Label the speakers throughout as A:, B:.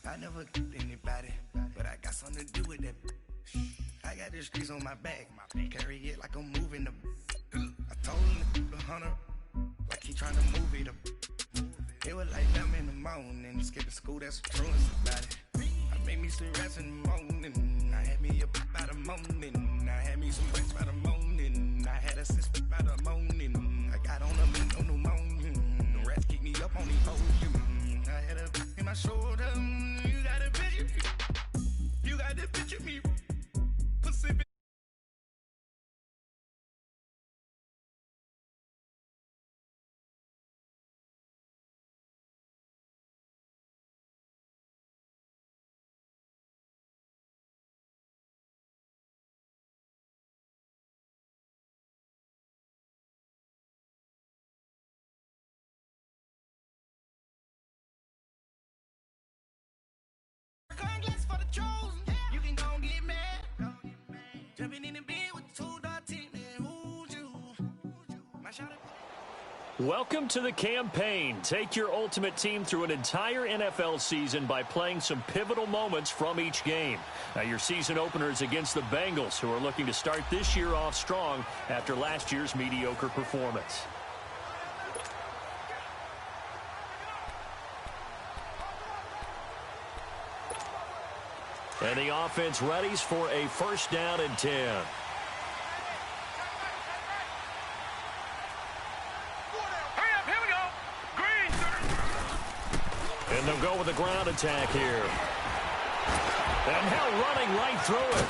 A: I never killed anybody, but I got something to do with that. I got the streets on my back, carry it like I'm moving the. I told him the hunter, like he trying to move it up. It was like them in the morning, skipping school, that's the truest about it. I made me some rats in the morning, I had me a pop by the morning, I had me some rats by the morning, I had a sister by the morning, I got on them in no pneumonia, the rats keep me up on the podium, I had a in my shoulder, you got a picture, you got the picture me, pussy. For the chosen, you can go and get mad. Jumping in the bed with 2 dark teeth, man, who's you? My shot.
B: Welcome to the campaign. Take your ultimate team through an entire NFL season by playing some pivotal moments from each game. Now, your season opener is against the Bengals, who are looking to start this year off strong after last year's mediocre performance. And the offense readies for a 1st down and 10. And they'll go with a ground attack here. And now running right through it.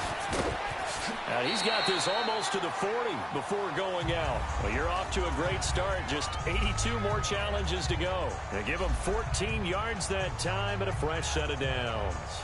B: And he's got this almost to the 40 before going out. Well, you're off to a great start. Just 82 more challenges to go. They give him 14 yards that time and a fresh set of downs.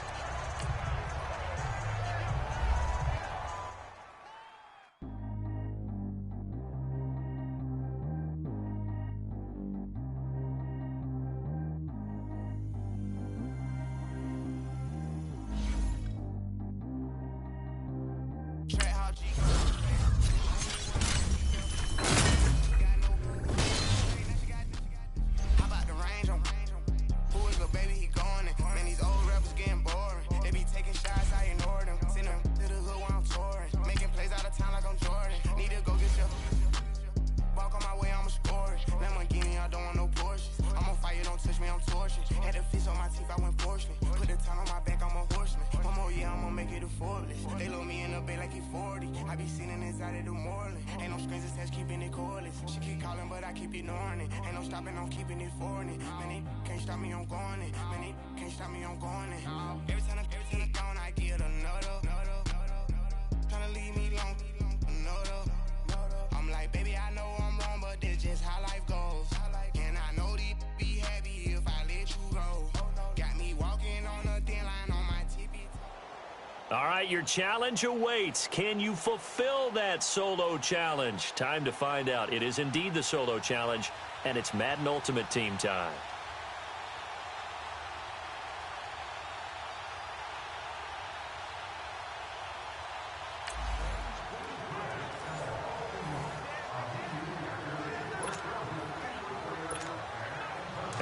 B: All right, your challenge awaits. Can you fulfill that solo challenge? Time to find out. It is indeed the solo challenge, and it's Madden Ultimate Team time.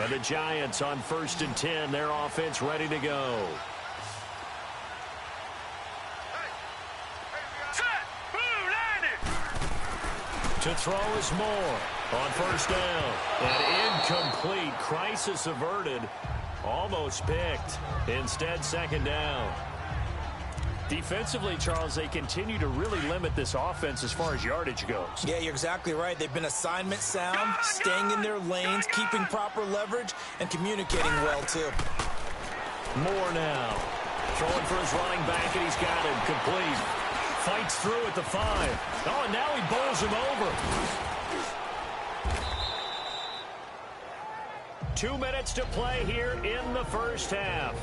B: And the Giants on 1st and 10. Their offense ready to go. To throw is Moore on 1st down. And incomplete. Crisis averted. Almost picked. Instead, 2nd down. Defensively, Charles, they continue to really limit this offense as far as yardage goes.
C: Yeah, you're exactly right. They've been assignment sound, staying in their lanes, keeping proper leverage, and communicating well, too.
B: Moore now. Throwing for his running back, and he's got it complete. Fights through at the 5. Oh, and now he bowls him over. 2 minutes to play here in the 1st half.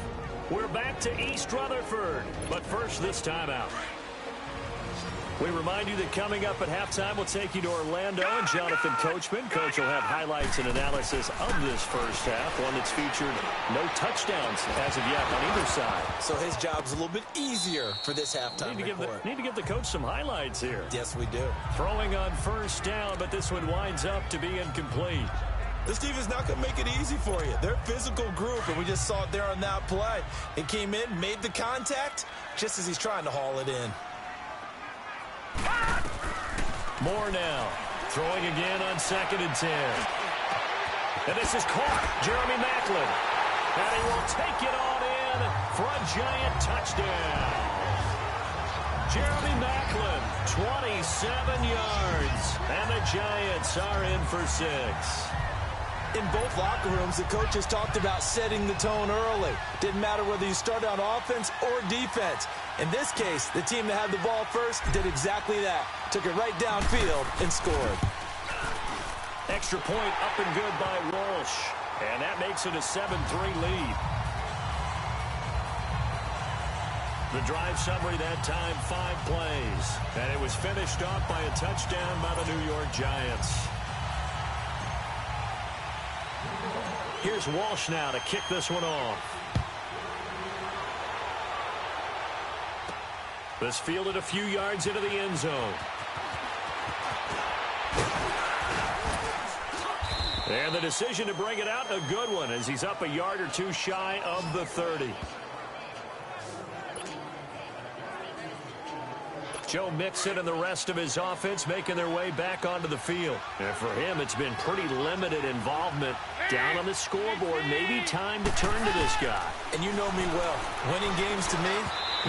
B: We're back to East Rutherford, but first this timeout. We remind you that coming up at halftime, we'll take you to Orlando and Jonathan Coachman. Coach will have highlights and analysis of this first half, one that's featured no touchdowns as of yet on either side.
C: So his job's a little bit easier for this halftime report.
B: Need to give the coach some highlights here.
C: Yes, we do.
B: Throwing on first down, but this one winds up to be incomplete.
C: This team is not going to make it easy for you. They're a physical group, and we just saw it there on that play. It came in, made the contact, just as he's trying to haul it in.
B: More now. Throwing again on 2nd and 10. And this is caught. Jeremy Maclin. And he will take it on in for a giant touchdown. Jeremy Maclin, 27 yards. And the Giants are in for 6.
C: In both locker rooms, the coaches talked about setting the tone early. Didn't matter whether you started on offense or defense. In this case, the team that had the ball first did exactly that. Took it right downfield and scored.
B: Extra point up and good by Walsh. And that makes it a 7-3 lead. The drive summary that time, 5 plays. And it was finished off by a touchdown by the New York Giants. Here's Walsh now to kick this one off. This fielded a few yards into the end zone. And the decision to bring it out, a good one, as he's up a yard or two shy of the 30. Joe Mixon and the rest of his offense making their way back onto the field. And for him, it's been pretty limited involvement down on the scoreboard. Maybe time to turn to this guy.
C: And you know me well. Winning games to me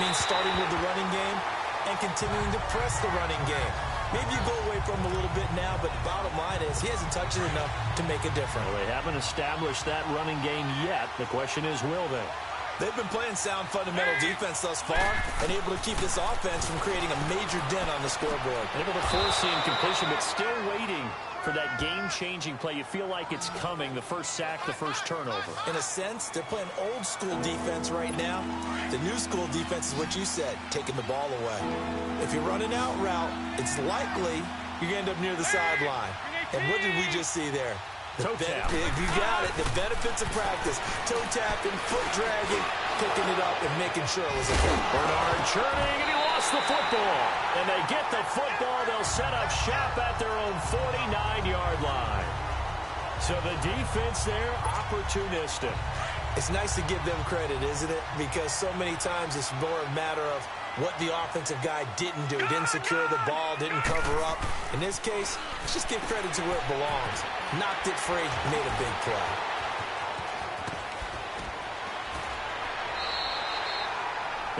C: means starting with the running game and continuing to press the running game. Maybe you go away from him a little bit now, but the bottom line is he hasn't touched it enough to make a difference.
B: Well, they haven't established that running game yet. The question is, will they?
C: They've been playing sound fundamental defense thus far and able to keep this offense from creating a major dent on the scoreboard.
B: Able to force the incompletion, but still waiting for that game-changing play. You feel like it's coming, the first sack, the first turnover.
C: In a sense, they're playing old-school defense right now. The new-school defense is what you said, taking the ball away. If you're running out route, it's likely you're going to end up near the sideline. And what did we just see there?
B: Toe tap.
C: You got it. The benefits of practice. Toe tapping, foot dragging, picking it up, and making sure it was a hit.
B: Bernard churning, and he lost the football. And they get the football. They'll set up shop at their own 49-yard line. So the defense there, opportunistic.
C: It's nice to give them credit, isn't it? Because so many times it's more a matter of what the offensive guy didn't do. Didn't secure the ball, didn't cover up. In this case, let's just give credit to where it belongs. Knocked it free, made a big play.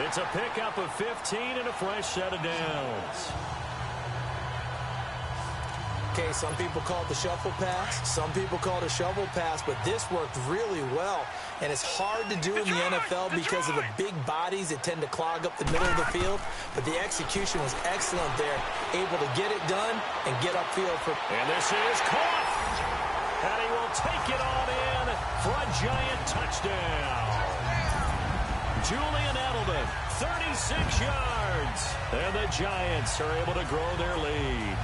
B: It's a pickup of 15 and a fresh set of downs.
C: Okay, some people call it the shuffle pass. Some people call it a shovel pass, but this worked really well. And it's hard to do in the NFL because of the big bodies that tend to clog up the middle of the field. But the execution was excellent there. Able to get it done and get upfield for...
B: And this is caught. And he will take it on in for a giant touchdown. Julian Edelman, 36 yards. And the Giants are able to grow their lead.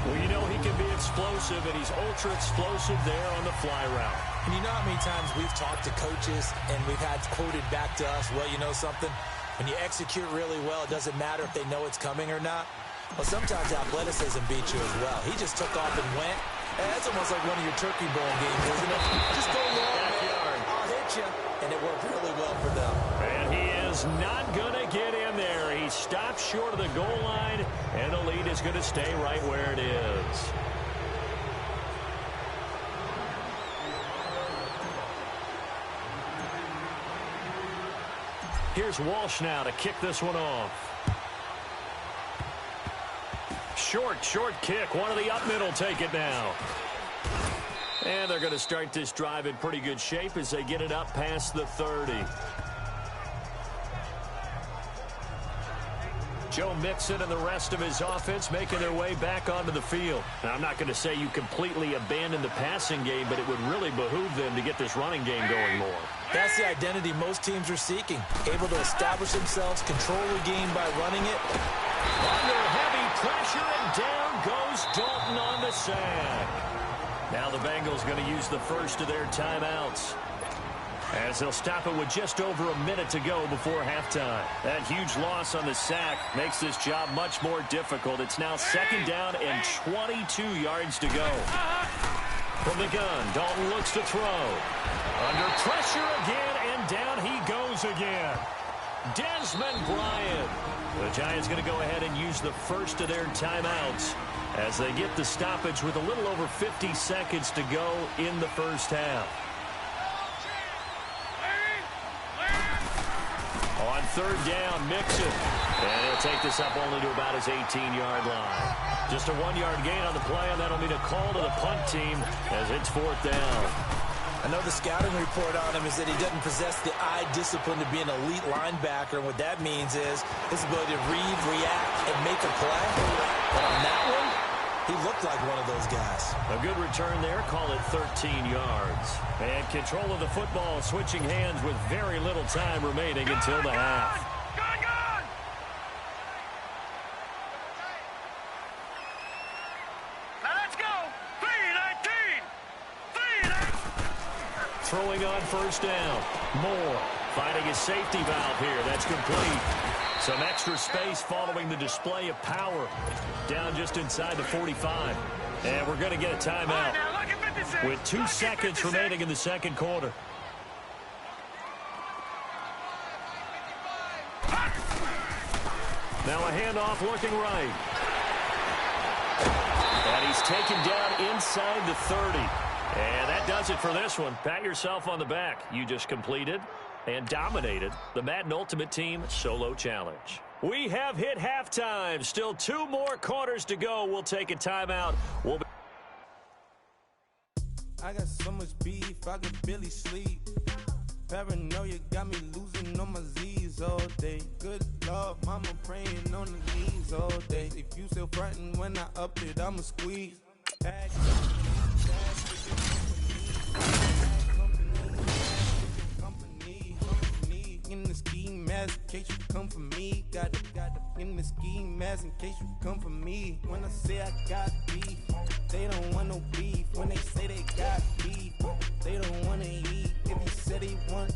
B: Well, you know he can be explosive, and he's ultra-explosive there on the fly route.
C: And you know how many times we've talked to coaches and we've had quoted back to us, well, you know something? When you execute really well, it doesn't matter if they know it's coming or not. Well, sometimes athleticism beats you as well. He just took off and went. And that's almost like one of your turkey bowl games, isn't it? Just go long, man. I'll hit you. And it worked really well for them.
B: And he is not going to get in there. He stopped short of the goal line, and the lead is going to stay right where it is. Here's Walsh now to kick this one off. Short kick. One of the up middle take it now. And they're going to start this drive in pretty good shape as they get it up past the 30. Joe Mixon and the rest of his offense making their way back onto the field. Now, I'm not going to say you completely abandon the passing game, but it would really behoove them to get this running game going more.
C: That's the identity most teams are seeking. Able to establish themselves, control the game by running it,
B: Under heavy pressure, and down goes Dalton on the sack. Now the Bengals going to use the first of their timeouts, as they'll stop it with just over a minute to go before halftime. That huge loss on the sack makes this job much more difficult. It's now 2nd down and 22 yards to go. From the gun, Dalton looks to throw. Under pressure again, and down he goes again. Desmond Bryant. The Giants going to go ahead and use the first of their timeouts as they get the stoppage with a little over 50 seconds to go in the first half. On 3rd down, Mixon. And he'll take this up only to about his 18-yard line. Just a 1-yard gain on the play, and that'll mean a call to the punt team as it's 4th down.
C: I know the scouting report on him is that he doesn't possess the eye discipline to be an elite linebacker. And what that means is his ability to read, react, and make a play. But on that one, he looked like one of those guys.
B: A good return there. Call it 13 yards. And control of the football switching hands with very little time remaining until the half. Throwing on 1st down. Moore finding his safety valve here. That's complete. Some extra space following the display of power. Down just inside the 45. And we're going to get a timeout with 2 seconds remaining in the 2nd quarter. Now a handoff looking right. And he's taken down inside the 30. And that does it for this one. Pat yourself on the back. You just completed and dominated the Madden Ultimate Team Solo Challenge. We have hit halftime. Still 2 more quarters to go. We'll take a timeout.
D: I got so much beef, I could barely sleep. Paranoia got me losing on my Z's all day. Good Lord, mama praying on the knees all day. If you still frontin' when I up it, I'ma squeeze. In the ski mask, in case you come for me. Got it in the ski mask, in case you come for me. When I say I got beef, they don't want no beef. When they say they got beef, they don't want to eat. If you said they want,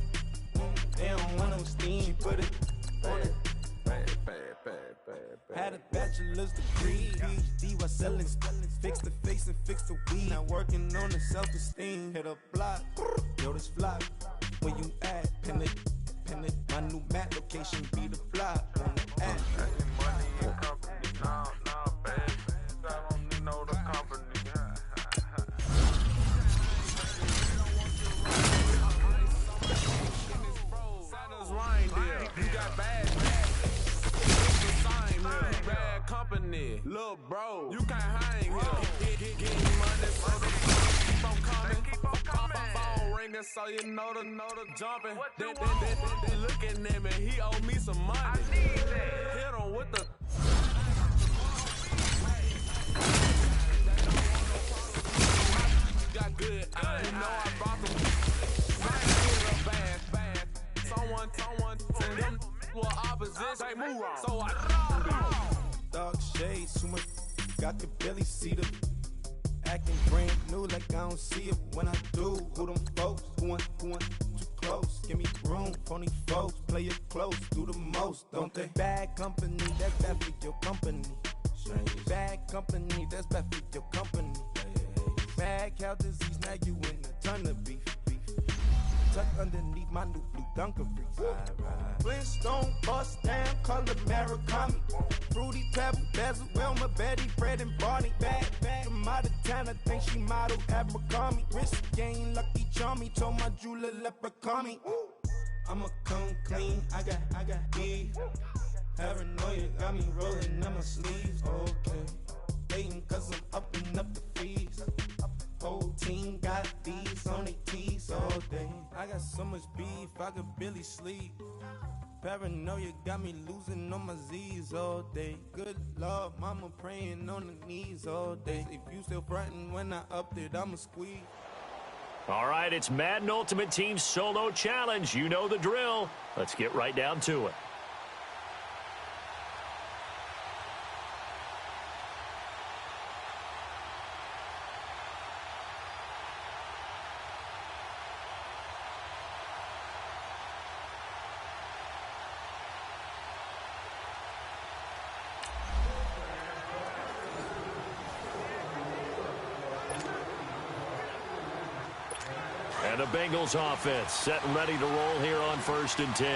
D: they don't want no steam. Put it on it. Had a bachelor's degree, PhD while selling. Fix the face and fix the weed. Now working on the self-esteem. Hit a block, yo this flock. Where you at? Pin it. My new map location be the flop on the app.
E: Money in company, nah, baby. I don't need no the company. Santa's reindeer, you got bad. Bad company, little bro, you can't hang here. Get money, so the keep on coming. Phone ringing, so you know the jumping. They looking at me, he owe me some money. I need that. Hit him with the. Got good, you know I brought them. Bad. Someone, them were opposition. They move wrong, so I.
D: Dark shades, too much, I could barely see them. Acting brand new like I don't see it when I do. Who them folks? Who want too close? Give me room, phony folks. Play it close, do the most, don't they? Bad company, that's bad for your company. Bad company, that's bad for your company. Mad cow disease, now you in a ton of beef. Tuck underneath my new blue dungarees. Flintstone bust down, color Murakami. Fruity Pebble, Basil, Wilma, Betty, Fred, and Barney. Bad from out of town, I think she modeled Abercrombie. Wrist game, Lucky Charmy, told my jeweler leprechaun. I'ma come clean, I got beef. Paranoia got me rolling on my sleeves. Okay, hating cause I'm upping up the fees. Whole team got these on their tees all day. I got so much beef, I could barely sleep. Paranoia got me losing on my Z's all day. Good Lord, mama praying on the knees all day. If you still frontin' when I up it, I'ma squeeze.
B: All right, it's Madden Ultimate Team Solo Challenge. You know the drill. Let's get right down to it. And the Bengals offense set and ready to roll here on 1st and 10.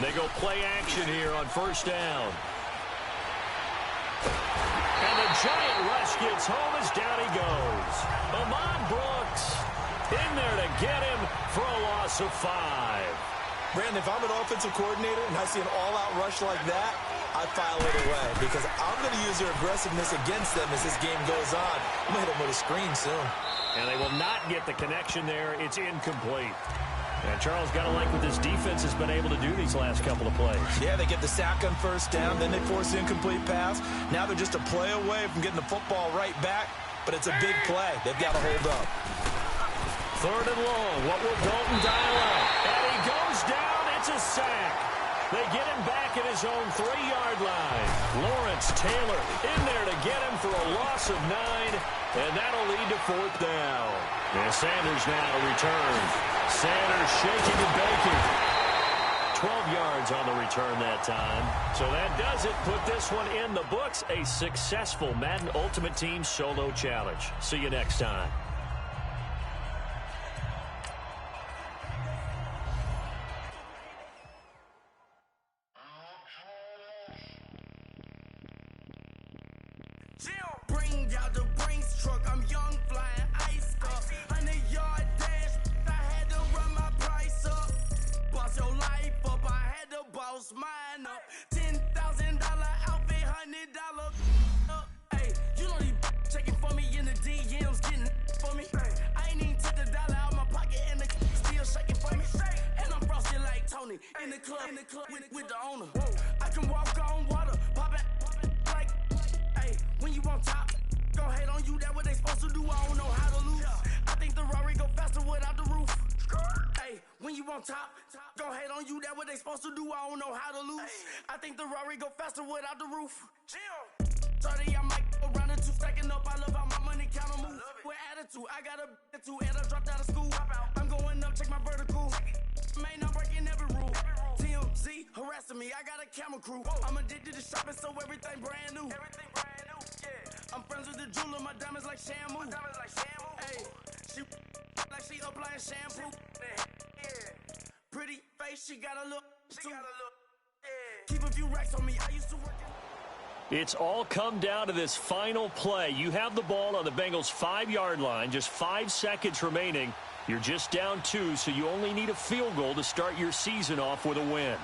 B: They go play action here on 1st down. And the giant rush gets home as down he goes. Ahmad Brooks in there to get him for a loss of 5.
C: Brandon, if I'm an offensive coordinator and I see an all-out rush like that, I file it away because I'm going to use their aggressiveness against them as this game goes on. I'm going to hit them with a screen soon.
B: And they will not get the connection there. It's incomplete. And Charles, got to like what this defense has been able to do these last couple of plays.
C: Yeah, they get the sack on 1st down, then they force the incomplete pass. Now they're just a play away from getting the football right back, but it's a big play. They've got to hold up.
B: 3rd and long. What will Dalton dial up? And he goes down. It's a sack. They get him back at his own 3-yard line. Lawrence Taylor in there to get him for a loss of 9, and that'll lead to 4th down. And Sanders now to return. Sanders shaking and baking. 12 yards on the return that time. So that does it. Put this one in the books. A successful Madden Ultimate Team solo challenge. See you next time.
A: Bring out the Brinks truck, I'm young, flying ice up. 100-yard dash, I had to run my price up. Boss your life up, I had to boss mine up. $10,000 outfit, $100 up. Hey, you know these checking for me in the DMs, getting for me. I ain't even took the dollar out my pocket and the still shaking for me. And I'm frosted like Tony in the club with the owner. I can walk on water, pop it like, hey, when you on top. Gon' hate on you, that what they supposed to do, I don't know how to lose. I think the Rari go faster without the roof. Hey, when you on top, gon' hate on you, that what they supposed to do, I don't know how to lose. I think the Rari go faster without the roof. 30, I might go round and 2, stacking up, I love how my money counter move. With attitude, I got a attitude, and I dropped out of school. I'm going up, check my vertical. Man, I'm breaking every rule. TMZ harassing me, I got a camera crew. I'm addicted to shopping, so everything brand new. I'm friends with the jeweler, my diamonds like Shamu. Hey, she like she applying shampoo. Pretty face, she got a look. Keep a few racks on me, I used to work in.
B: It's all come down to this final play. You have the ball on the Bengals' 5-yard line, just 5 seconds remaining. You're just down 2, so you only need a field goal to start your season off with a win.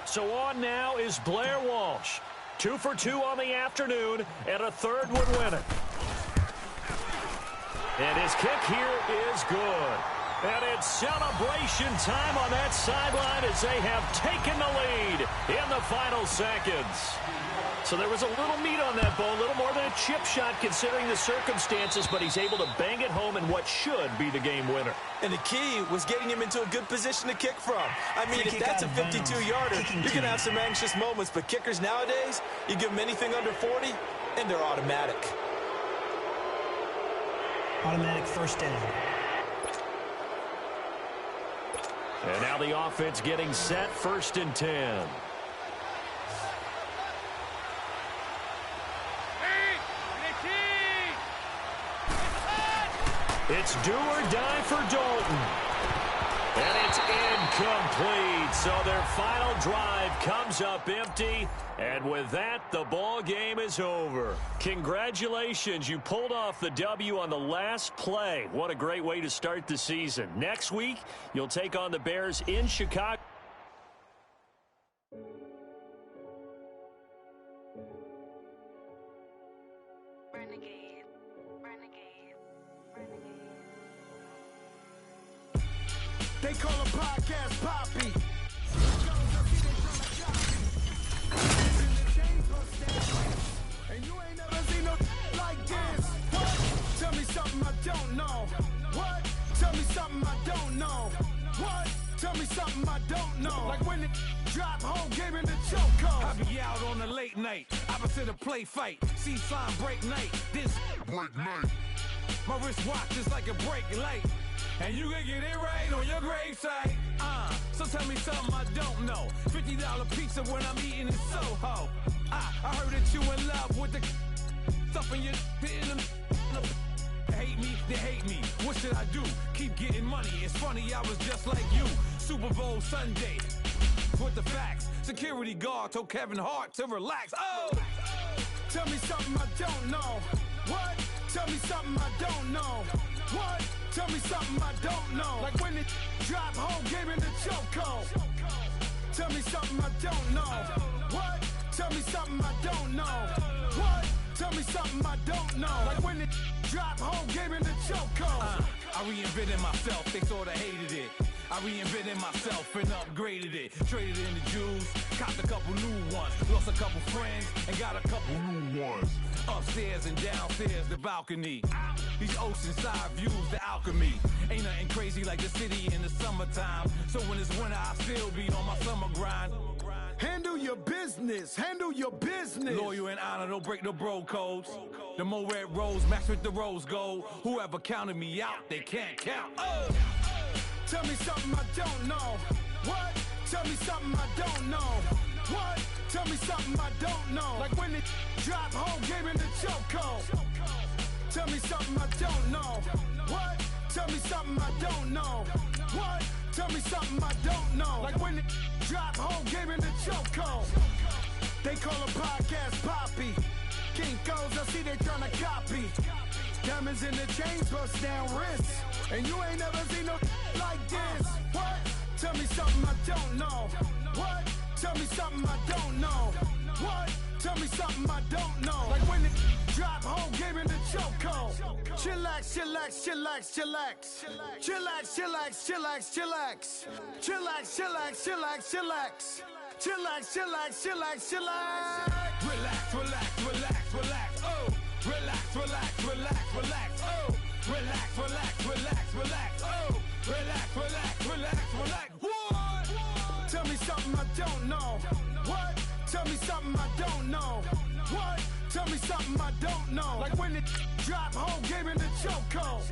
B: So on now is Blair Walsh. 2 for 2 on the afternoon, and a 3rd would win it. And his kick here is good. And it's celebration time on that sideline as they have taken the lead in the final seconds. So there was a little meat on that ball, a little more than a chip shot considering the circumstances, but he's able to bang it home in what should be the game winner.
C: And the key was getting him into a good position to kick from. I mean, if that's a 52-yarder, you're going to have some anxious moments, but kickers nowadays, you give them anything under 40, and they're automatic.
F: Automatic 1st down.
B: And now the offense getting set, 1st and 10. It's do or die for Dalton. And it's incomplete. So their final drive comes up empty. And with that, the ball game is over. Congratulations. You pulled off the W on the last play. What a great way to start the season. Next week, you'll take on the Bears in Chicago.
D: They call a podcast Poppy. And you ain't never seen no like this. What? Tell me something I don't know. What? Tell me something I don't know. What? Tell me something I don't know. Like when it drop home, game in the chokehold.
E: I be out on a late night, opposite a play fight. See sign break night, this break night. My wristwatch is like a brake light, and you can get it right on your gravesite. So tell me something I don't know. $50 pizza when I'm eating in Soho. I heard that you in love with the stuff in your hate me, they hate me. What should I do? Keep getting money. It's funny, I was just like you. Super Bowl Sunday with the facts. Security guard told Kevin Hart to relax. Oh!
D: Tell me something I don't know. What? Tell me something I don't know. What? Tell me something I don't know. Like when it drop home, game in the chokehold. Tell me something I don't know. What? Tell me something I don't know. What? Tell me something I don't know. Like when it drop home, game in the chokehold.
E: I reinvented myself, they sorta hated it. I reinvented myself and upgraded it. Traded in the Jews, copped a couple new ones. Lost a couple friends and got a couple new ones. Upstairs and downstairs, the balcony. These oceanside views, the alchemy. Ain't nothing crazy like the city in the summertime. So when it's winter, I still be on my summer grind.
D: Handle your business, handle your business.
E: Loyal and honor, don't break no bro codes. The more red rose match with the rose gold. Whoever counted me out, they can't count. Oh!
D: Tell me something I don't know. What? Tell me something I don't know. What? Tell me something I don't know. Like when it drop home, game in the chokehold. Tell me something I don't know. What? Tell me something I don't know. What? Tell me something I don't know. Like when it drop home, game in the chokehold. They call a podcast Poppy. Kinkos, I see they tryna copy. Diamonds in the chains, bust down wrists. And you ain't never seen no like this. What? Tell me something I don't know. What? Tell me something I don't know. What? Tell me something I don't know. Like when it drop home, game in the chokehold. Chillax, chillax, chillax, chillax. Chillax, chillax, chillax, chillax. Chillax, chillax, chillax, chillax. Chillax, chillax, chillax, chillax.
E: Relax, relax, relax, relax. Oh! Relax, relax, relax, relax. Oh! Relax, relax, relax, relax. Oh! Relax, relax, relax, relax. What?
D: Tell me something I don't know. What? Tell me something I don't know. What? Tell me something I don't know. Like when it drop home, game in the chokehold.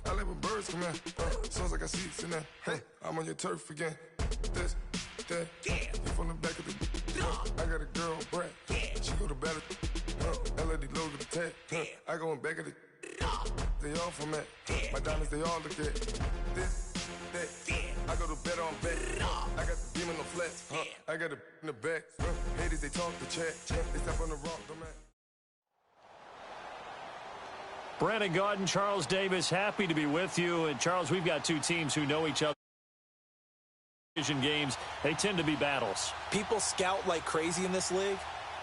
G: I let my birds come in. Sounds like I see it in there. Hey, I'm on your turf again. This, that, you from the back of the. I got a girl, Brad. She go to battle. LED logo the tag. I go in back of the. They all from that. My diamonds, they all look at. This, that. I go to bed on bed. I got the beam in the flats. I got it in the back. Haters, they talk the chat. They step on the rock, the man.
B: Brandon Gaudin, Charles Davis, happy to be with you. And Charles, we've got two teams who know each other. Division games, they tend to be battles.
C: People scout like crazy in this league,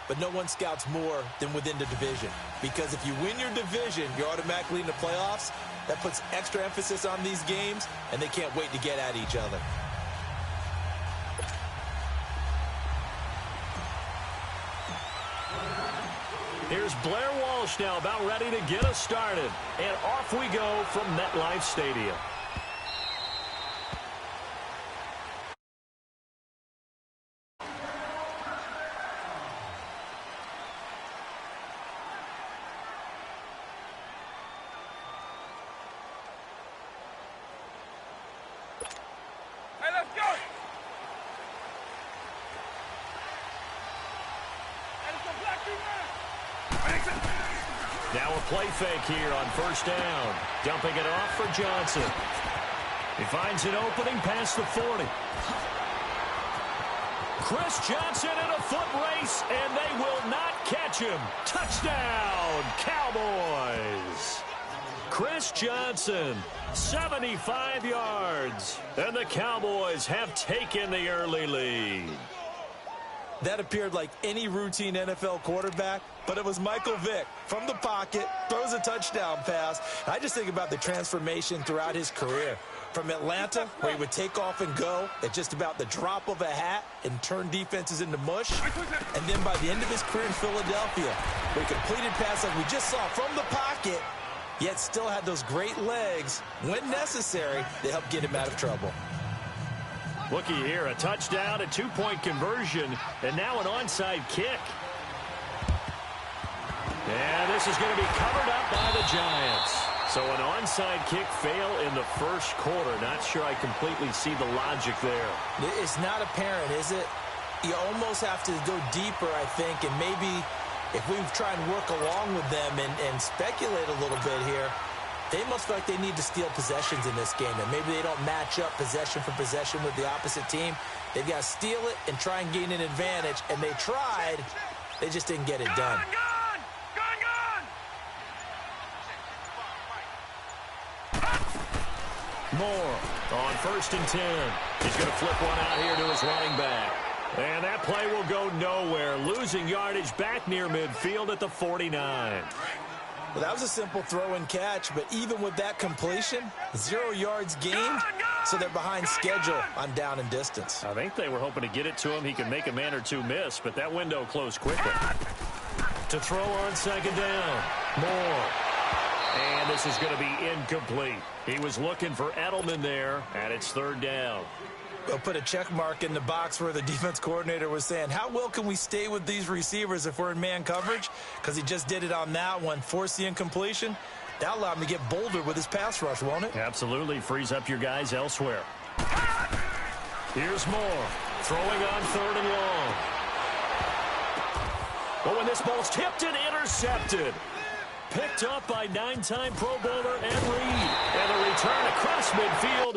C: but no one scouts more than within the division. Because if you win your division, you're automatically in the playoffs. That puts extra emphasis on these games, and they can't wait to get at each other.
B: Here's Blair Walsh now about ready to get us started. And off we go from MetLife Stadium.
E: Hey, let's go!
B: Now a play fake here on first down. Dumping it off for Johnson. He finds an opening past the 40. Chris Johnson in a foot race, and they will not catch him. Touchdown, Cowboys. Chris Johnson, 75 yards. And the Cowboys have taken the early lead.
C: That appeared like any routine NFL quarterback, but it was Michael Vick from the pocket, throws a touchdown pass. I just think about the transformation throughout his career. From Atlanta, where he would take off and go at just about the drop of a hat and turn defenses into mush. And then by the end of his career in Philadelphia, where he completed passes like we just saw from the pocket, yet still had those great legs, when necessary, to help get him out of trouble.
B: Looky here, a touchdown, a two-point conversion, and now an onside kick. And this is going to be covered up by the Giants. So an onside kick fail in the first quarter. Not sure I completely see the logic there.
C: It's not apparent, is it? You almost have to go deeper, I think, and maybe if we try and work along with them and speculate a little bit here, they must feel like they need to steal possessions in this game, and maybe they don't match up possession for possession with the opposite team. They've got to steal it and try and gain an advantage, and they tried. They just didn't get it done.
B: Moore on 1st and 10. He's going to flip one out here to his running back. And that play will go nowhere, losing yardage back near midfield at the 49.
C: Well, that was a simple throw and catch, but even with that completion, 0 yards gained, so they're behind schedule on down and distance.
B: I think they were hoping to get it to him. He could make a man or two miss, but that window closed quickly. To throw on 2nd down, Moore. And this is going to be incomplete. He was looking for Edelman there, and it's 3rd down.
C: They'll put a check mark in the box where the defense coordinator was saying, how well can we stay with these receivers if we're in man coverage? Because he just did it on that one, forced the incompletion. That'll allow him to get bolder with his pass rush, won't it?
B: Absolutely. Frees up your guys elsewhere. Here's Moore, throwing on 3rd and long. But when this ball's tipped and intercepted. Picked up by 9-time Pro Bowler Ed Reed. And a return across midfield.